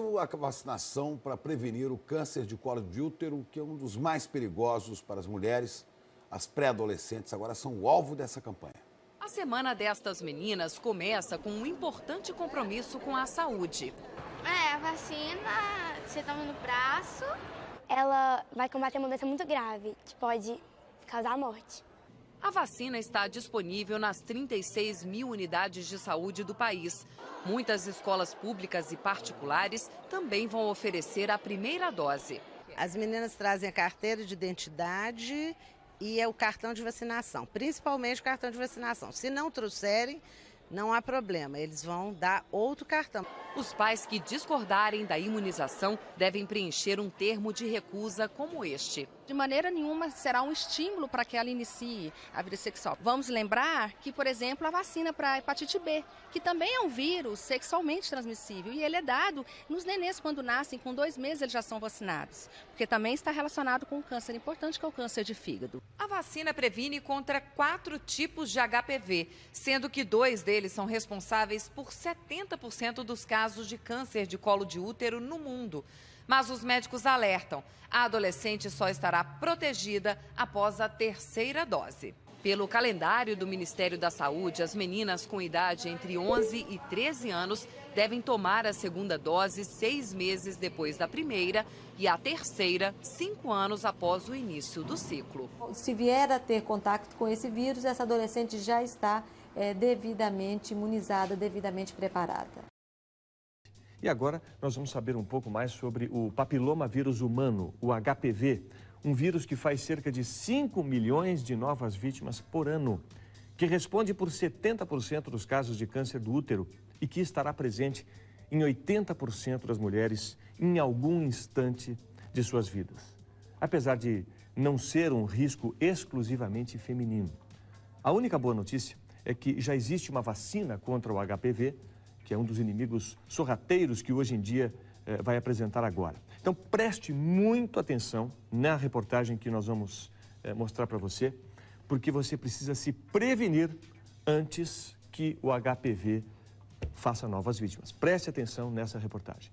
A vacinação para prevenir o câncer de colo de útero, que é um dos mais perigosos para as mulheres. As pré-adolescentes agora são o alvo dessa campanha. A semana destas meninas começa com um importante compromisso com a saúde. A vacina, você toma no braço. Ela vai combater uma doença muito grave, que pode causar a morte. A vacina está disponível nas 36 mil unidades de saúde do país. Muitas escolas públicas e particulares também vão oferecer a primeira dose. As meninas trazem a carteira de identidade e o cartão de vacinação, principalmente o cartão de vacinação. Se não trouxerem, não há problema, eles vão dar outro cartão. Os pais que discordarem da imunização devem preencher um termo de recusa como este. De maneira nenhuma será um estímulo para que ela inicie a vida sexual. Vamos lembrar que, por exemplo, a vacina para a hepatite B, que também é um vírus sexualmente transmissível, e ele é dado nos nenês quando nascem, com 2 meses eles já são vacinados, porque também está relacionado com um câncer importante, que é o câncer de fígado. A vacina previne contra 4 tipos de HPV, sendo que 2 deles são responsáveis por 70% dos casos de câncer de colo de útero no mundo. Mas os médicos alertam, a adolescente só estará protegida após a 3ª dose. Pelo calendário do Ministério da Saúde, as meninas com idade entre 11 e 13 anos devem tomar a 2ª dose 6 meses depois da primeira e a 3ª 5 anos após o início do ciclo. Se vier a ter contato com esse vírus, essa adolescente já está devidamente imunizada, devidamente preparada. E agora nós vamos saber um pouco mais sobre o papilomavírus humano, o HPV, um vírus que faz cerca de 5 milhões de novas vítimas por ano, que responde por 70% dos casos de câncer do útero e que estará presente em 80% das mulheres em algum instante de suas vidas. Apesar de não ser um risco exclusivamente feminino. A única boa notícia é que já existe uma vacina contra o HPV, que é um dos inimigos sorrateiros que hoje em dia vai apresentar agora. Então preste muito atenção na reportagem que nós vamos mostrar para você, porque você precisa se prevenir antes que o HPV faça novas vítimas. Preste atenção nessa reportagem.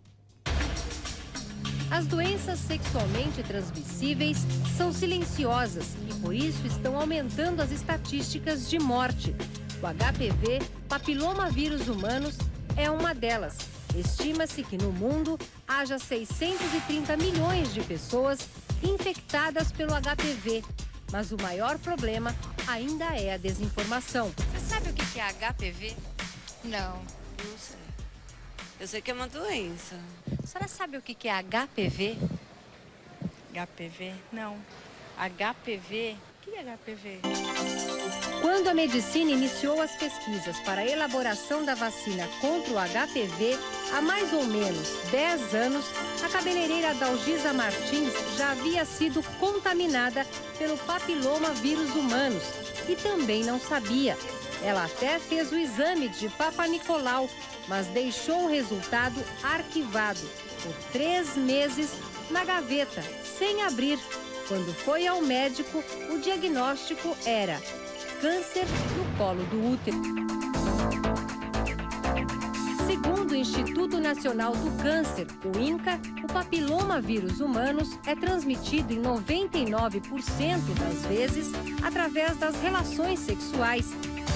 As doenças sexualmente transmissíveis são silenciosas e por isso estão aumentando as estatísticas de morte. O HPV, papilomavírus humanos, é uma delas. Estima-se que no mundo haja 630 milhões de pessoas infectadas pelo HPV. Mas o maior problema ainda é a desinformação. Você sabe o que é HPV? Não. Não sei. Eu sei que é uma doença. A senhora sabe o que é HPV? HPV? Não. HPV? O que é HPV? Quando a medicina iniciou as pesquisas para a elaboração da vacina contra o HPV, há mais ou menos 10 anos, a cabeleireira Dalgisa Martins já havia sido contaminada pelo papilomavírus humanos e também não sabia. Ela até fez o exame de Papa Nicolau, mas deixou o resultado arquivado por 3 meses na gaveta, sem abrir. Quando foi ao médico, o diagnóstico era câncer no colo do útero. Segundo o Instituto Nacional do Câncer, o INCA, o papilomavírus humanos é transmitido em 99% das vezes através das relações sexuais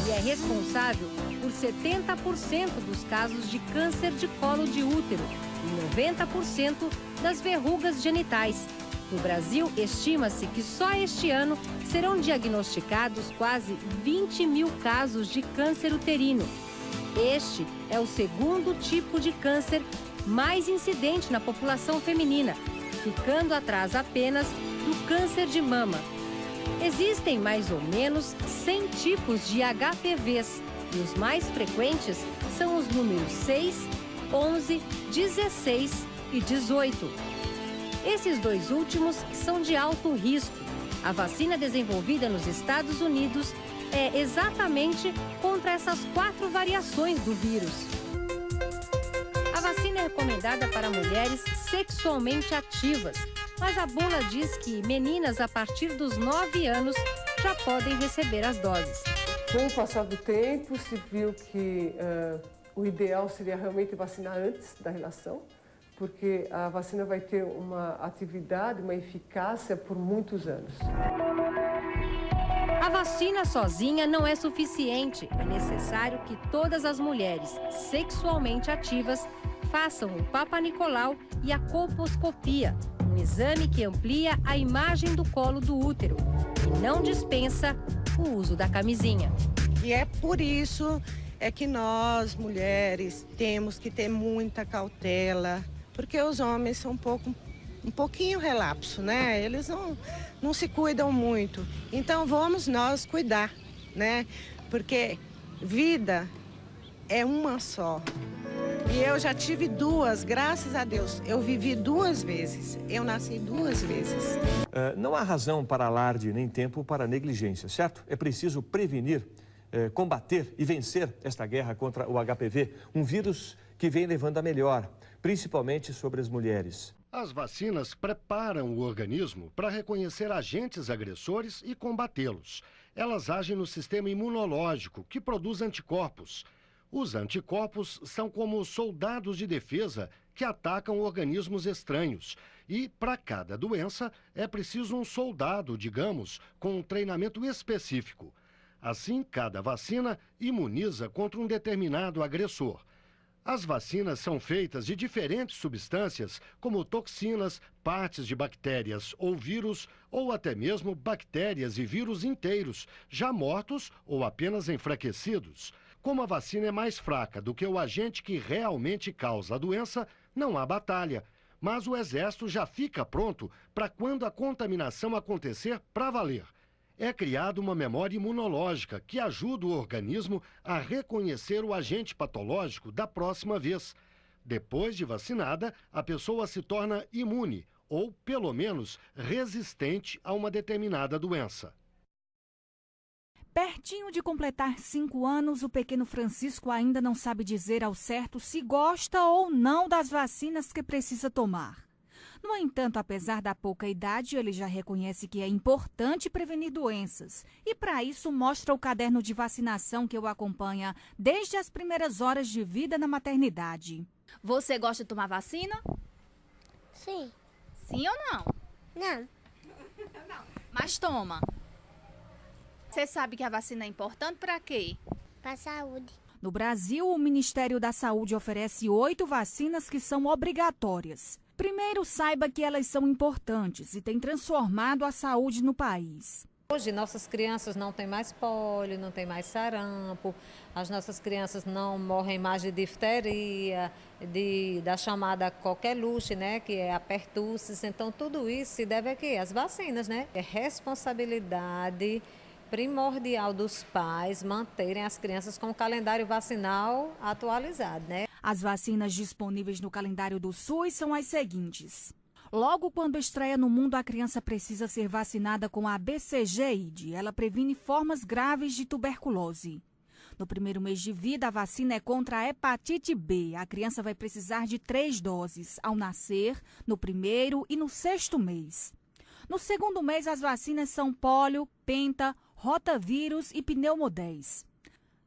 e é responsável por 70% dos casos de câncer de colo de útero e 90% das verrugas genitais. No Brasil, estima-se que só este ano serão diagnosticados quase 20 mil casos de câncer uterino. Este é o 2º tipo de câncer mais incidente na população feminina, ficando atrás apenas do câncer de mama. Existem mais ou menos 100 tipos de HPVs e os mais frequentes são os números 6, 11, 16 e 18. Esses 2 últimos são de alto risco. A vacina desenvolvida nos Estados Unidos é exatamente contra essas 4 variações do vírus. A vacina é recomendada para mulheres sexualmente ativas, mas a bula diz que meninas a partir dos 9 anos já podem receber as doses. Com o passar do tempo, se viu que o ideal seria realmente vacinar antes da relação, porque a vacina vai ter uma atividade, uma eficácia por muitos anos. A vacina sozinha não é suficiente. É necessário que todas as mulheres sexualmente ativas façam o Papa Nicolau e a colposcopia, um exame que amplia a imagem do colo do útero e não dispensa o uso da camisinha. E é por isso que nós, mulheres, temos que ter muita cautela, porque os homens são um pouquinho relapso, né? Eles não se cuidam muito. Então vamos nós cuidar, né? Porque vida é uma só. E eu já tive duas, graças a Deus. Eu vivi 2 vezes. Eu nasci 2 vezes. Não há razão para alarde nem tempo para negligência, certo? É preciso prevenir, combater e vencer esta guerra contra o HPV, um vírus que vem levando a melhor, principalmente sobre as mulheres. As vacinas preparam o organismo para reconhecer agentes agressores e combatê-los. Elas agem no sistema imunológico, que produz anticorpos. Os anticorpos são como soldados de defesa que atacam organismos estranhos. E, para cada doença, é preciso um soldado, digamos, com um treinamento específico. Assim, cada vacina imuniza contra um determinado agressor. As vacinas são feitas de diferentes substâncias, como toxinas, partes de bactérias ou vírus, ou até mesmo bactérias e vírus inteiros, já mortos ou apenas enfraquecidos. Como a vacina é mais fraca do que o agente que realmente causa a doença, não há batalha. Mas o Exército já fica pronto para quando a contaminação acontecer para valer. É criada uma memória imunológica que ajuda o organismo a reconhecer o agente patológico da próxima vez. Depois de vacinada, a pessoa se torna imune ou, pelo menos, resistente a uma determinada doença. Pertinho de completar 5 anos, o pequeno Francisco ainda não sabe dizer ao certo se gosta ou não das vacinas que precisa tomar. No entanto, apesar da pouca idade, ele já reconhece que é importante prevenir doenças. E para isso mostra o caderno de vacinação que o acompanha desde as primeiras horas de vida na maternidade. Você gosta de tomar vacina? Sim. Sim ou não? Não. Mas toma. Você sabe que a vacina é importante para quê? Para a saúde. No Brasil, o Ministério da Saúde oferece 8 vacinas que são obrigatórias. Primeiro, saiba que elas são importantes e têm transformado a saúde no país. Hoje, nossas crianças não têm mais pólio, não têm mais sarampo, as nossas crianças não morrem mais de difteria, da chamada coqueluche, né, que é a pertussis. Então, tudo isso se deve a quê? Às vacinas, né? É responsabilidade primordial dos pais manterem as crianças com o calendário vacinal atualizado, né? As vacinas disponíveis no calendário do SUS são as seguintes. Logo quando estreia no mundo, a criança precisa ser vacinada com a BCG-ID. Ela previne formas graves de tuberculose. No primeiro mês de vida, a vacina é contra a hepatite B. A criança vai precisar de 3 doses, ao nascer, no primeiro e no 6º mês. No segundo mês, as vacinas são pólio, penta, rotavírus e pneumodés.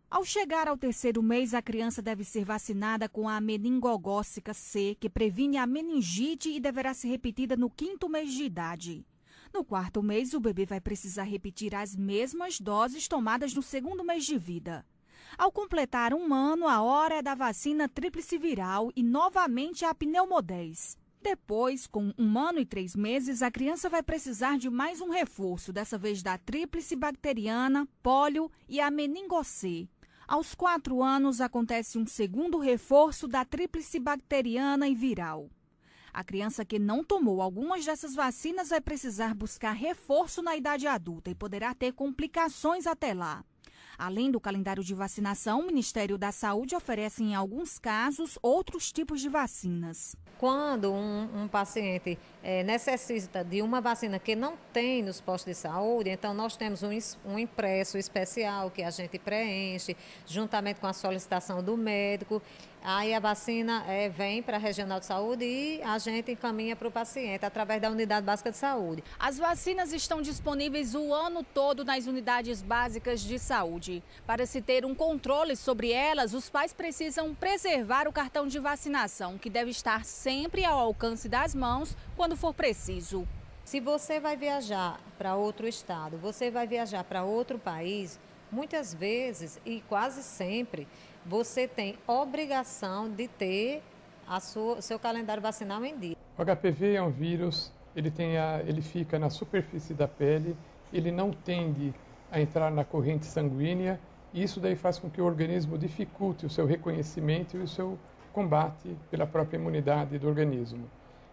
Ao chegar ao 3º mês, a criança deve ser vacinada com a meningocócica C, que previne a meningite e deverá ser repetida no 5º mês de idade. No 4º mês, o bebê vai precisar repetir as mesmas doses tomadas no 2º mês de vida. Ao completar 1 ano, a hora é da vacina tríplice viral e novamente a pneumodés. Depois, com 1 ano e 3 meses, a criança vai precisar de mais um reforço, dessa vez da tríplice bacteriana, pólio e a meningocê. Aos 4 anos, acontece um segundo reforço da tríplice bacteriana e viral. A criança que não tomou algumas dessas vacinas vai precisar buscar reforço na idade adulta e poderá ter complicações até lá. Além do calendário de vacinação, o Ministério da Saúde oferece, em alguns casos, outros tipos de vacinas. Quando um paciente necessita de uma vacina que não tem nos postos de saúde, então nós temos um impresso especial que a gente preenche, juntamente com a solicitação do médico. Aí a vacina vem para a Regional de Saúde e a gente encaminha para o paciente através da Unidade Básica de Saúde. As vacinas estão disponíveis o ano todo nas unidades básicas de saúde. saúde. Para se ter um controle sobre elas, os pais precisam preservar o cartão de vacinação, que deve estar sempre ao alcance das mãos quando for preciso. Se você vai viajar para outro estado, você vai viajar para outro país, muitas vezes e quase sempre, você tem obrigação de ter seu calendário vacinal em dia. O HPV é um vírus, ele fica na superfície da pele, ele não tende a entrar na corrente sanguínea e isso daí faz com que o organismo dificulte o seu reconhecimento e o seu combate pela própria imunidade do organismo.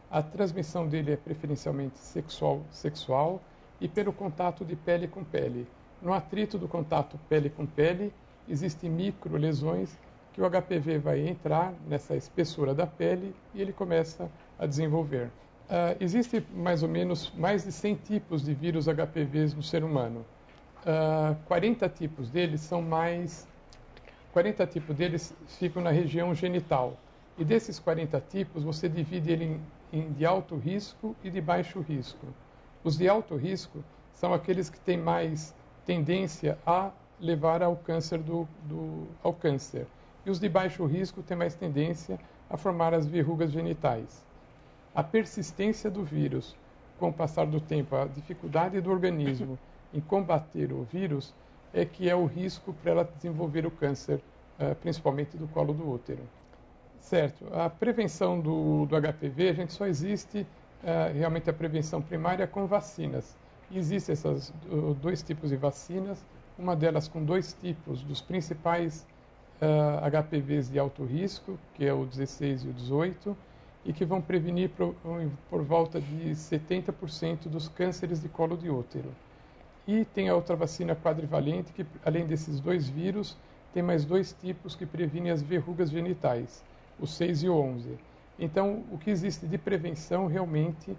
A transmissão dele é preferencialmente sexual e pelo contato de pele com pele. No atrito do contato pele com pele, existem microlesões que o HPV vai entrar nessa espessura da pele e ele começa a desenvolver. Existem mais ou menos mais de 100 tipos de vírus HPVs no ser humano. 40 tipos deles ficam na região genital. E desses 40 tipos, você divide ele em de alto risco e de baixo risco. Os de alto risco são aqueles que têm mais tendência a levar ao câncer ao câncer. E os de baixo risco têm mais tendência a formar as verrugas genitais. A persistência do vírus, com o passar do tempo, a dificuldade do organismo em combater o vírus, é que é o risco para ela desenvolver o câncer, principalmente do colo do útero. Certo, a prevenção do HPV, a gente só existe realmente a prevenção primária com vacinas. E existem esses dois tipos de vacinas, uma delas com dois tipos dos principais HPVs de alto risco, que é o 16 e o 18, e que vão prevenir por volta de 70% dos cânceres de colo de útero. E tem a outra vacina quadrivalente, que além desses dois vírus, tem mais dois tipos que previnem as verrugas genitais, o 6 e o 11. Então, o que existe de prevenção realmente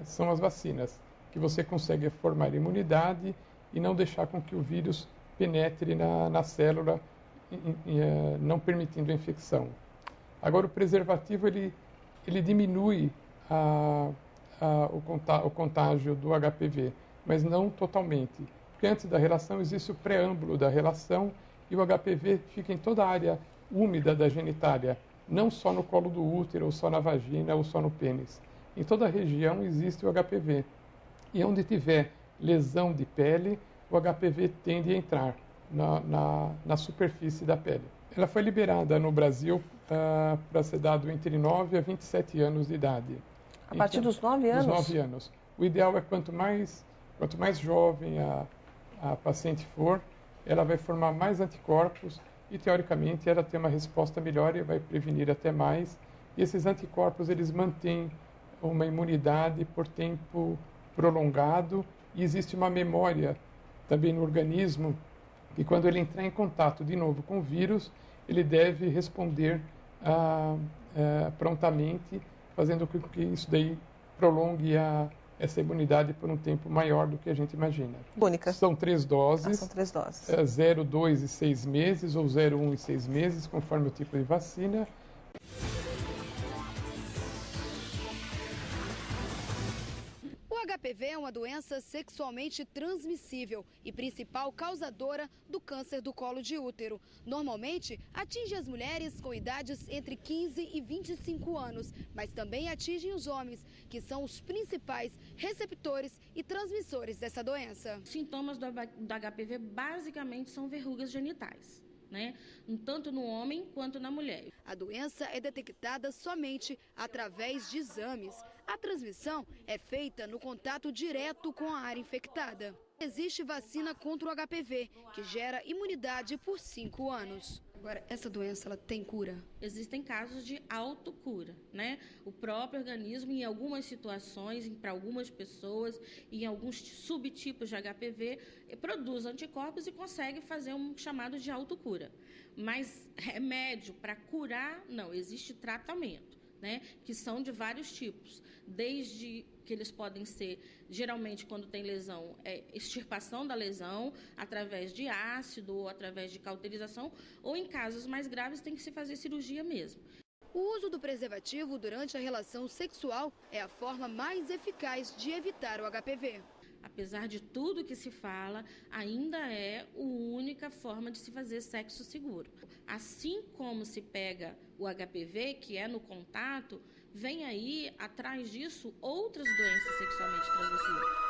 são as vacinas, que você consegue formar imunidade e não deixar com que o vírus penetre na célula, não permitindo a infecção. Agora, o preservativo ele diminui o contágio do HPV, mas não totalmente. Porque antes da relação existe o preâmbulo da relação e o HPV fica em toda a área úmida da genitália, não só no colo do útero, ou só na vagina, ou só no pênis. Em toda a região existe o HPV. E onde tiver lesão de pele, o HPV tende a entrar na superfície da pele. Ela foi liberada no Brasil para ser dado entre 9 a 27 anos de idade. A partir dos 9 anos? Dos 9 anos. O ideal é quanto mais jovem a paciente for, ela vai formar mais anticorpos e, teoricamente, ela tem uma resposta melhor e vai prevenir até mais. E esses anticorpos, eles mantêm uma imunidade por tempo prolongado e existe uma memória também no organismo que, quando ele entrar em contato de novo com o vírus, ele deve responder prontamente, fazendo com que isso daí prolongue essa imunidade por um tempo maior do que a gente imagina. Única? São 3 doses. São 3 doses. 0, 2 e 6 meses, ou 0, 1 e 6 meses, conforme o tipo de vacina. O HPV é uma doença sexualmente transmissível e principal causadora do câncer do colo de útero. Normalmente, atinge as mulheres com idades entre 15 e 25 anos, mas também atinge os homens, que são os principais receptores e transmissores dessa doença. Os sintomas do HPV basicamente são verrugas genitais, tanto no homem quanto na mulher. A doença é detectada somente através de exames. A transmissão é feita no contato direto com a área infectada. Existe vacina contra o HPV, que gera imunidade por 5 anos. Agora, essa doença, ela tem cura? Existem casos de autocura, O próprio organismo, em algumas situações, para algumas pessoas, em alguns subtipos de HPV, produz anticorpos e consegue fazer um chamado de autocura. Mas remédio para curar, não, existe tratamento, que são de vários tipos, desde que eles podem ser, geralmente quando tem lesão, extirpação da lesão, através de ácido ou através de cauterização, ou em casos mais graves tem que se fazer cirurgia mesmo. O uso do preservativo durante a relação sexual é a forma mais eficaz de evitar o HPV. A apesar de tudo que se fala, ainda é a única forma de se fazer sexo seguro. Assim como se pega o HPV, que é no contato, vem aí, atrás disso, outras doenças sexualmente transmissíveis.